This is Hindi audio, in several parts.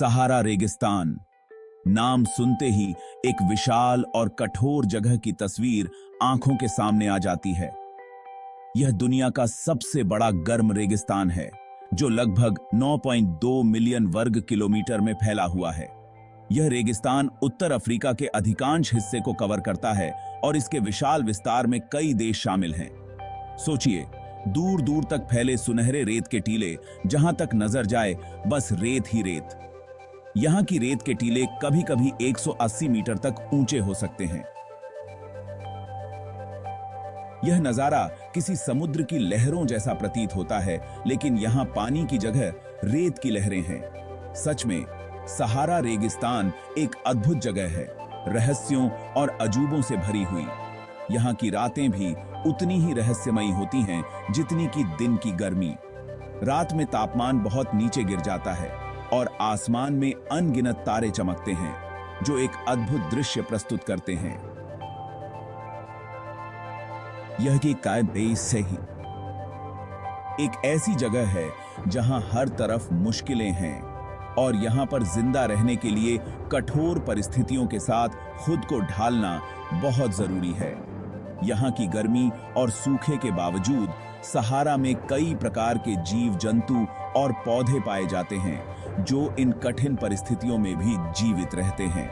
सहारा रेगिस्तान। नाम सुनते ही एक विशाल और कठोर जगह की तस्वीर आंखों के सामने आ जाती है। यह दुनिया का सबसे बड़ा गर्म रेगिस्तान है, जो लगभग 9.2 मिलियन वर्ग किलोमीटर में फैला हुआ है। यह रेगिस्तान उत्तर अफ्रीका के अधिकांश हिस्से को कवर करता है और इसके विशाल विस्तार में कई देश शामिल हैं। सोचिए, दूर दूर तक फैले सुनहरे रेत के टीले, जहां तक नजर जाए बस रेत ही रेत। यहां की रेत के टीले कभी कभी 180 मीटर तक ऊंचे हो सकते हैं। यह नजारा किसी समुद्र की लहरों जैसा प्रतीत होता है, लेकिन यहां पानी की जगह रेत की लहरें हैं। सच में सहारा रेगिस्तान एक अद्भुत जगह है, रहस्यों और अजूबों से भरी हुई। यहाँ की रातें भी उतनी ही रहस्यमयी होती हैं जितनी कि दिन की गर्मी। रात में तापमान बहुत नीचे गिर जाता है और आसमान में अनगिनत तारे चमकते हैं, जो एक अद्भुत दृश्य प्रस्तुत करते हैं। यह की कायदे से ही एक ऐसी जगह है जहां हर तरफ मुश्किलें हैं और यहां पर जिंदा रहने के लिए कठोर परिस्थितियों के साथ खुद को ढालना बहुत जरूरी है। यहां की गर्मी और सूखे के बावजूद सहारा में कई प्रकार के जीव जंतु और पौधे पाए जाते हैं, जो इन कठिन परिस्थितियों में भी जीवित रहते हैं।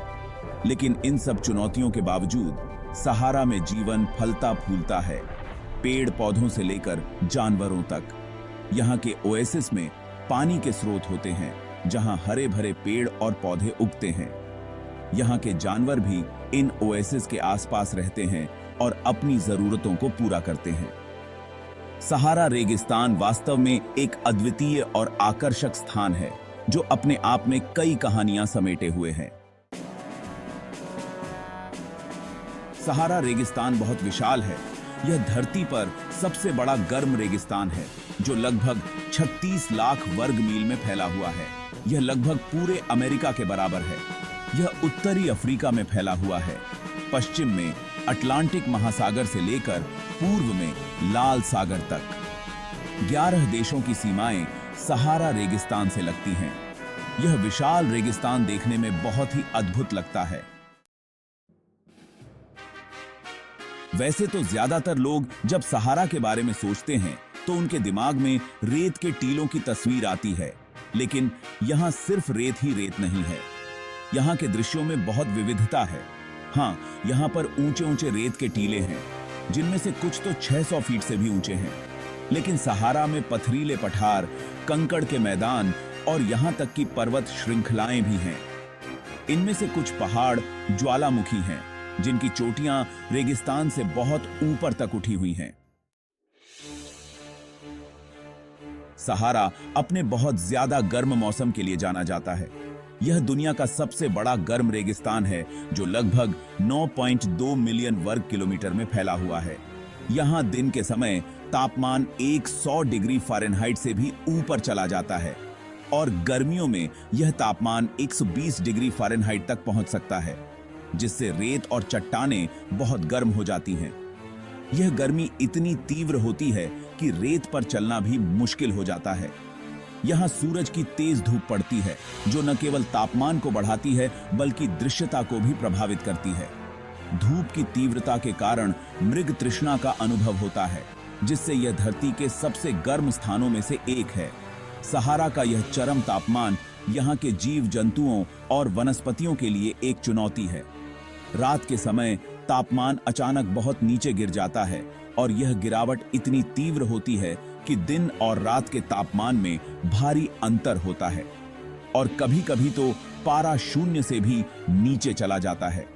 लेकिन इन सब चुनौतियों के बावजूद सहारा में जीवन फलता फूलता है, पेड़ पौधों से लेकर जानवरों तक। यहाँ के ओएसिस में पानी के स्रोत होते हैं, जहाँ हरे भरे पेड़ और पौधे उगते हैं। यहाँ के जानवर भी इन ओएसिस के आसपास रहते हैं और अपनी जरूरतों को पूरा करते हैं। सहारा रेगिस्तान वास्तव में एक अद्वितीय और आकर्षक स्थान है, जो अपने आप में कई कहानियां समेटे हुए है। सहारा रेगिस्तान बहुत विशाल है। यह धरती पर सबसे बड़ा गर्म रेगिस्तान है, जो लगभग 36 लाख वर्ग मील में फैला हुआ है। यह लगभग पूरे अमेरिका के बराबर है। यह उत्तरी अफ्रीका में फैला हुआ है, पश्चिम में अटलांटिक महासागर से लेकर पूर्व में लाल सागर तक। 11 देशों की सीमाएं सहारा रेगिस्तान से लगती हैं। यह विशाल रेगिस्तान देखने में बहुत ही अद्भुत लगता है। वैसे तो ज्यादातर लोग जब सहारा के बारे में सोचते हैं तो उनके दिमाग में रेत के टीलों की तस्वीर आती है, लेकिन यहाँ सिर्फ रेत ही रेत नहीं है। यहाँ के दृश्यों में बहुत विविधता है। हाँ, यहाँ पर ऊंचे ऊंचे रेत के टीले हैं, जिनमें से कुछ तो 600 फीट से भी ऊंचे हैं। लेकिन सहारा में पथरीले पठार, कंकड़ के मैदान और यहाँ तक कि पर्वत श्रृंखलाएं भी हैं। इनमें से कुछ पहाड़ ज्वालामुखी हैं, जिनकी चोटियां रेगिस्तान से बहुत ऊपर तक उठी हुई हैं। सहारा अपने बहुत ज्यादा गर्म मौसम के लिए जाना जाता है। यह दुनिया का सबसे बड़ा गर्म रेगिस्तान है, जो लगभग 9.2 मिलियन वर्ग किलोमीटर में फैला हुआ है। यहाँ दिन के समय तापमान 100 डिग्री फ़ारेनहाइट से भी ऊपर चला जाता है और गर्मियों में यह तापमान 120 डिग्री फ़ारेनहाइट तक पहुंच सकता है, जिससे रेत और चट्टानें बहुत गर्म हो जाती हैं। यह गर्मी इतनी तीव्र होती है कि रेत पर चलना भी मुश्किल हो जाता है। यहाँ सूरज की तेज धूप पड़ती है, जो न केवल तापमान को बढ़ाती है बल्कि दृश्यता को भी प्रभावित करती है। धूप की तीव्रता के कारण मृग तृष्णा का अनुभव होता है, जिससे यह धरती के सबसे गर्म स्थानों में से एक है। सहारा का यह चरम तापमान यहाँ के जीव जंतुओं और वनस्पतियों के लिए एक चुनौती है। रात के समय तापमान अचानक बहुत नीचे गिर जाता है और यह गिरावट इतनी तीव्र होती है कि दिन और रात के तापमान में भारी अंतर होता है और कभी-कभी तो पारा शून्य से भी नीचे चला जाता है।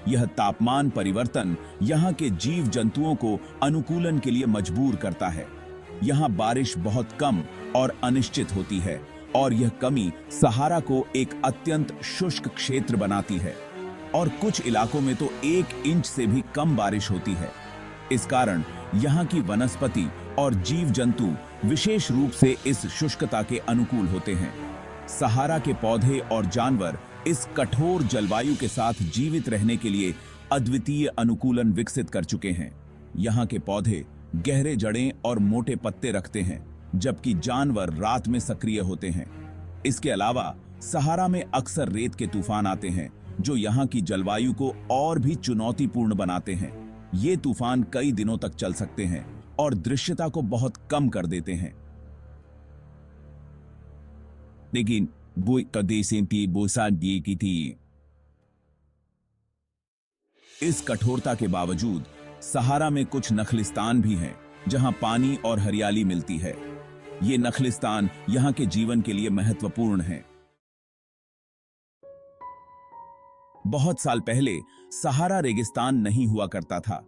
यह तापमान परिवर्तन यहाँ के जीव जंतुओं को अनुकूलन के लिए मजबूर करता है। यहाँ बारिश बहुत कम और अनिश्चित होती है और यह कमी सहारा को एक अत्यंत शुष्क क्षेत्र बनाती है और कुछ इलाकों में तो 1 इंच से भी कम बारिश होती है। इस कारण यहाँ की वनस्पति और जीव जंतु विशेष रूप से इस शुष्कता के अनुकूल होते हैं। सहारा के पौधे और जानवर इस कठोर जलवायु के साथ जीवित रहने के लिए अद्वितीय अनुकूलन विकसित कर चुके हैं। यहाँ के पौधे गहरे जड़ें और मोटे पत्ते रखते हैं, जबकि जानवर रात में सक्रिय होते हैं। इसके अलावा सहारा में अक्सर रेत के तूफान आते हैं जो यहाँ की जलवायु को और भी चुनौतीपूर्ण बनाते हैं। ये तूफान कई दिनों तक चल सकते हैं और दृश्यता को बहुत कम कर देते हैं। लेकिन इस कठोरता के बावजूद सहारा में कुछ नखलिस्तान भी हैं जहां पानी और हरियाली मिलती है। ये नखलिस्तान यहां के जीवन के लिए महत्वपूर्ण हैं। बहुत साल पहले सहारा रेगिस्तान नहीं हुआ करता था।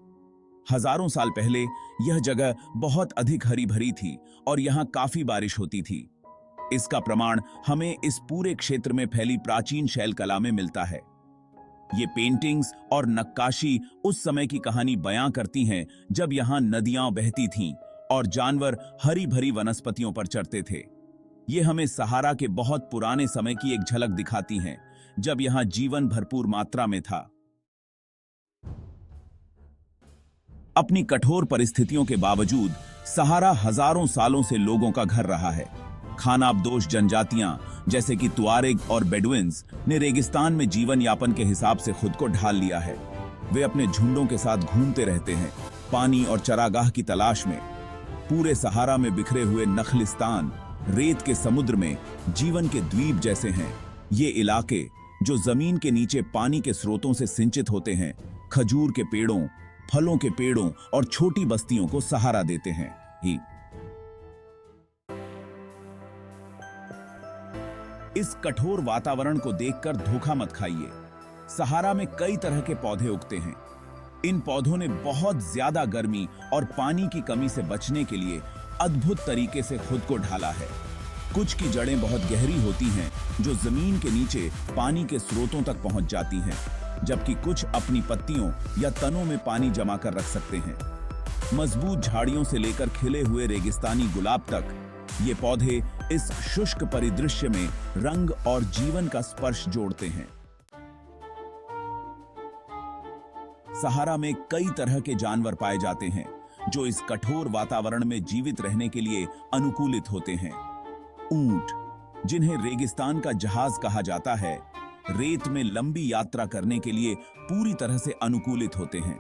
हजारों साल पहले यह जगह बहुत अधिक हरी भरी थी और यहां काफी बारिश होती थी। इसका प्रमाण हमें इस पूरे क्षेत्र में फैली प्राचीन शैल कला में मिलता है। ये पेंटिंग्स और नक्काशी उस समय की कहानी बयां करती हैं जब यहां नदियां बहती थीं और जानवर हरी भरी वनस्पतियों पर चढ़ते थे। ये हमें सहारा के बहुत पुराने समय की एक झलक दिखाती हैं जब यहां जीवन भरपूर मात्रा में था। अपनी कठोर परिस्थितियों के बावजूद सहारा हजारों सालों से लोगों का घर रहा है। खानाबदोश जनजातियां जैसे कि तुआरेग और बेडुइन्स ने रेगिस्तान में जीवन यापन के हिसाब से खुद को ढाल लिया है। वे अपने झुंडों के साथ घूमते रहते हैं, पानी और चरागाह की तलाश में। पूरे सहारा में बिखरे हुए नखलिस्तान रेत के समुद्र में जीवन के द्वीप जैसे हैं। ये इलाके जो जमीन के नीचे पानी के स्रोतों से सिंचित होते हैं, खजूर के पेड़ों, फलों के पेड़ों और छोटी बस्तियों को सहारा देते हैं। इस कठोर वातावरण को देखकर धोखा मत खाइए। सहारा में कई तरह के पौधे उगते हैं। इन पौधों ने बहुत ज्यादा गर्मी और पानी की कमी से बचने के लिए अद्भुत तरीके से खुद को ढाला है। कुछ की जड़ें बहुत गहरी होती हैं जो जमीन के नीचे पानी के स्रोतों तक पहुंच जाती हैं, जबकि कुछ अपनी पत्तियों या तनों में पानी जमा कर रख सकते हैं। मजबूत झाड़ियों से लेकर खिले हुए रेगिस्तानी गुलाब तक ये पौधे इस शुष्क परिदृश्य में रंग और जीवन का स्पर्श जोड़ते हैं। सहारा में कई तरह के जानवर पाए जाते हैं जो इस कठोर वातावरण में जीवित रहने के लिए अनुकूलित होते हैं। ऊंट, जिन्हें रेगिस्तान का जहाज कहा जाता है, रेत में लंबी यात्रा करने के लिए पूरी तरह से अनुकूलित होते हैं।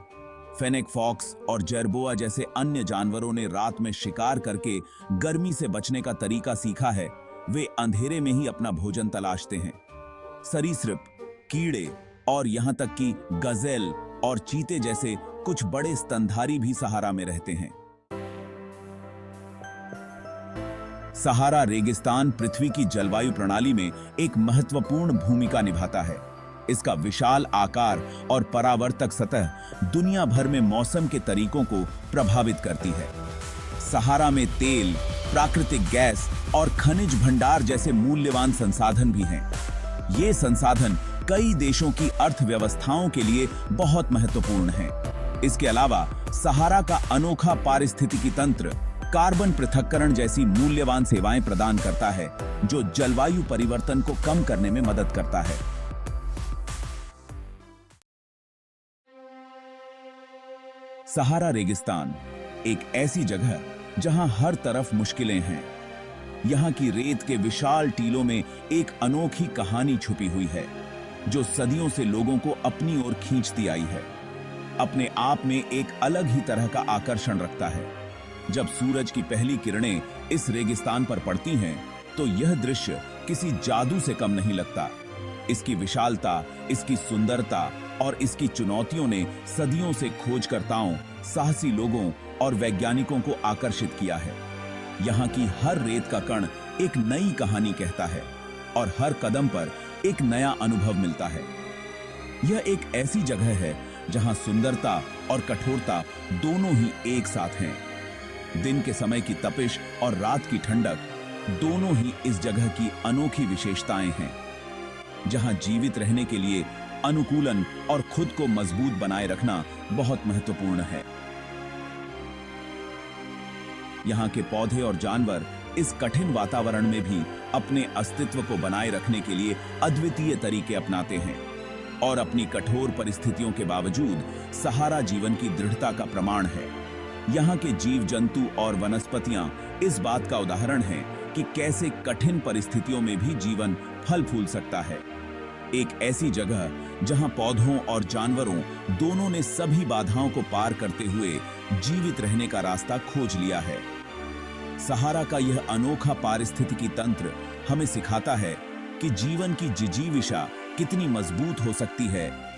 फेनेक फॉक्स और जर्बोआ जैसे अन्य जानवरों ने रात में शिकार करके गर्मी से बचने का तरीका सीखा है। वे अंधेरे में ही अपना भोजन तलाशते हैं। सरीसृप, कीड़े और यहां तक कि गजेल और चीते जैसे कुछ बड़े स्तनधारी भी सहारा में रहते हैं। सहारा रेगिस्तान पृथ्वी की जलवायु प्रणाली में एक महत्वपूर्ण भूमिका निभाता है। इसका विशाल आकार और परावर्तक सतह दुनिया भर में मौसम के तरीकों को प्रभावित करती है। सहारा में तेल, प्राकृतिक गैस और खनिज भंडार जैसे मूल्यवान संसाधन भी हैं। ये संसाधन कई देशों की अर्थव्यवस्थाओं के लिए बहुत महत्वपूर्ण हैं। इसके अलावा सहारा का अनोखा पारिस्थितिकी तंत्र कार्बन पृथक्करण जैसी मूल्यवान सेवाएं प्रदान करता है, जो जलवायु परिवर्तन को कम करने में मदद करता है। सहारा रेगिस्तान एक ऐसी जगह जहां हर तरफ मुश्किलें हैं। यहां की रेत के विशाल टीलों में एक अनोखी कहानी छुपी हुई है जो सदियों से लोगों को अपनी ओर खींचती आई है। अपने आप में एक अलग ही तरह का आकर्षण रखता है। जब सूरज की पहली किरणें इस रेगिस्तान पर पड़ती हैं तो यह दृश्य किसी जादू से कम नहीं लगता। इसकी विशालता, इसकी सुंदरता और इसकी चुनौतियों ने सदियों से खोजकर्ताओं, साहसी लोगों और वैज्ञानिकों को आकर्षित किया है। यहाँ की हर रेत का कण एक नई कहानी कहता है और हर कदम पर एक नया अनुभव मिलता है। यह एक ऐसी जगह है जहाँ सुंदरता और कठोरता दोनों ही एक साथ हैं। दिन के समय की तपिश और रात की ठंडक दोनों ही इस जगह की अनोखी विशेषताएं हैं। जहां जीवित रहने के लिए अनुकूलन और खुद को मजबूत बनाए रखना बहुत महत्वपूर्ण है। यहाँ के पौधे और जानवर इस कठिन वातावरण में भी अपने अस्तित्व को बनाए रखने के लिए अद्वितीय तरीके अपनाते हैं और अपनी कठोर परिस्थितियों के बावजूद सहारा जीवन की दृढ़ता का प्रमाण है। यहाँ के जीव जंतु और वनस्पतियां इस बात का उदाहरण हैं कि कैसे कठिन परिस्थितियों में भी जीवन फल फूल सकता है। एक ऐसी जगह जहां पौधों और जानवरों दोनों ने सभी बाधाओं को पार करते हुए जीवित रहने का रास्ता खोज लिया है। सहारा का यह अनोखा पारिस्थितिकी तंत्र हमें सिखाता है कि जीवन की जिजीविषा कितनी मजबूत हो सकती है